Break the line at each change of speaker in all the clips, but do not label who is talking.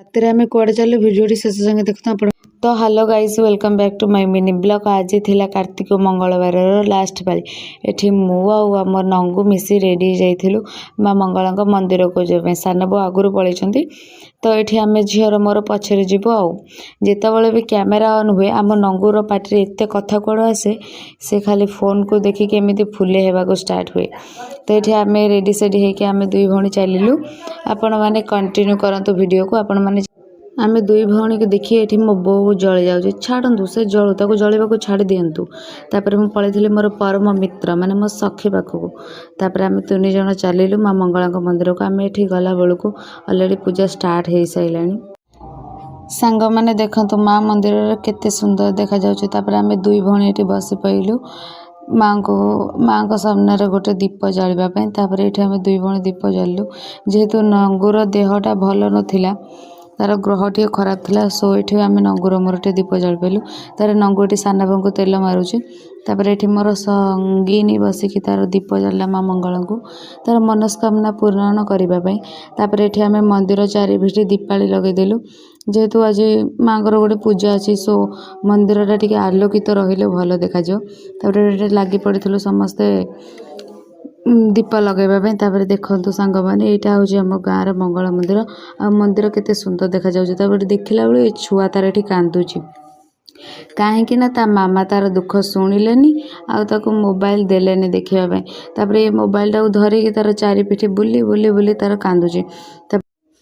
राति आम कड़े चल भिडियो शेष संगे देखते आप। तो hello guys welcome back to my mini blog. आज थिला कार्तिक मंगलवार लास्ट पाली एठी मु आम नंगू मिसी रेडी जाइलु माँ मंगला मंदिर को जाए सान बो आगुरी पलैंती। तो ये आम झीर मोर पछरे जीवु आउ जितेबाला भी कैमेरा ऑन हुए आम नंगूर पार्टी एत कथा कौड़ आसे से खाली फोन को देखिक एमती फुले होगा स्टार्ट हुए। तो ये आम रेडी सेडी होकर आम दुई भौणी चलू आपण मैंने कंटिन्यू करंतु वीडियो को आपण मैंने आम दुई भौणी को देखिए ये मो बो जली जाऊँ छाड़ू से जलू ताको जलवा छाड़ दिंतु। तापर मुझे पलैली मोर परम मित्र माने मो सखी पाखक तापर आम तीन जन चलू माँ मंगला मंदिर को। आम ये गला बेलू अलरेडी पूजा स्टार्ट हो सारा सांग मैंने देखु माँ मंदिर केते सुंदर देखा जाऊँ। आम दुई भौणी ये बसी पड़ू माँ को सामने गोटे दीप जावाई। तापर ये आम दुई भौणी दीप जलू जेहेतु नंगूर देहटा भल नाला तार ग्रह टे खराब थिला सो ये आम नंगूर मोर टे दीप जल पाइलु। तार नंगूटी साना को तेल मारुची। तापर ये मोर संगीनी बसिकी तार दीप जल्ला माँ मंगला को तार मनस्कामना पूर्ण करने। तापर ये आम मंदिर चारिभिटी दीपाली लगेदेलु जेहेतु आज माँ गोटे पूजा अच्छी सो मंदिर टे आलोकित रहिले भल देखा। तापर लगी पड़ू समस्ते दीप लगेवाई। तापर देखु सांग मैंने यहाँ हूँ आम गाँव मंगला मंदिर आ मंदिर केते सुंदर देखा जाऊँ। देखला बेलू ये छुआ तार ये कांदुची कहीं ता मामा तार दुख शुणिलेनी आउ मोबाइल देलेनी देखापी। तापर ये मोबाइल टाक धरिकी तार चारिपिठी बुली बुली बुली तार कांदुची।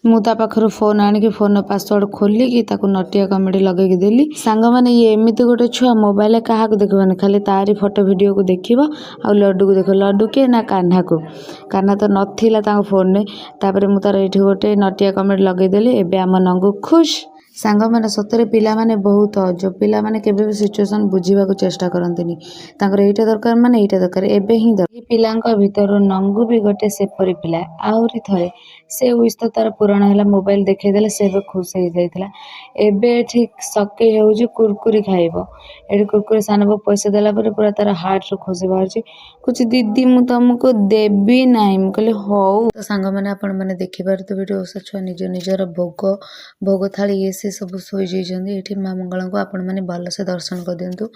मुझे पाखर फोन आणिकी फोन पासवर्ड खोलिकी नटिया कमेडी लगेकी देली। सांग मैंने ये एमती गोटे छुआ मोबाइल क्या देखने खाली तारी फोटो वीडियो को देखिए आ लड्डू को देख लड्डू किए ना कान्हा को कान्हा तो नाला फोन में। तापर मुझे तार ये गोटे नटिया कमेडी लगेदेली एवं आम नंगू खुश। सांग मैंने सतरे पिला माने बहुत जो पिला माने केबे भी सिचुएशन बुझीबा को चेष्टा करंतिनी तांकर एटा दरकार माने एटा दरकार एबे ही दरकार। पिलांका भीतर नंगू भी गोटे सेपरी पिला आउरी थरे से उइस तो तार पुराण है मोबाइल देखे देले से खुश हो जाइतिला। एबे ठीक सके होउजी कुरकुरी खाइबो एडी कुरकुरी सानबो पैसा देला पर पूरा तार हार्ट रो खुशी बाहरची कुछ दीदी मु तुमको देबी नाही मु कहले हो। तो सांग माने आपण माने देखि पारतो वीडियो ओसा छुआ निज निजर भोग थाली ये से सब सोई जाइछन्ती। एठी माँ मंगला को आपण माने भल से दर्शन कर दियंतु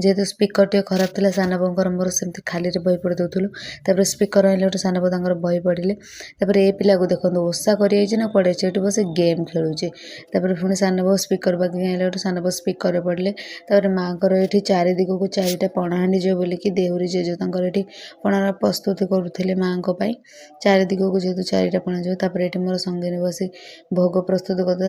जेहेतु स्पीकर टे खराब थिला सानबोंकर मोर सेमती खाली रे बही पड़ दउथुलु। तापर स्पीकर आइले तो सानबो तांकर बही पड़िले। तापर ए पिला को देखंतु ओसा करि आइछ ना पड़े एठी बसे गेम खेलुचे। तापर पुणी सानबो स्पीकर बाकी आइले तो सानबो स्पीकर रे पड़िले। तापर माँकर एठी चारि दिग को चारिटा पणा हांडी जो बोलिकी देहुरी जेजो तांकर एठी पणार प्रस्तुति करुथिले माँ को पई चारि दिग को जेहेतु चारिटा पणा जो। तापर एठी मोर संगेने बसी भोग प्रस्तुत कर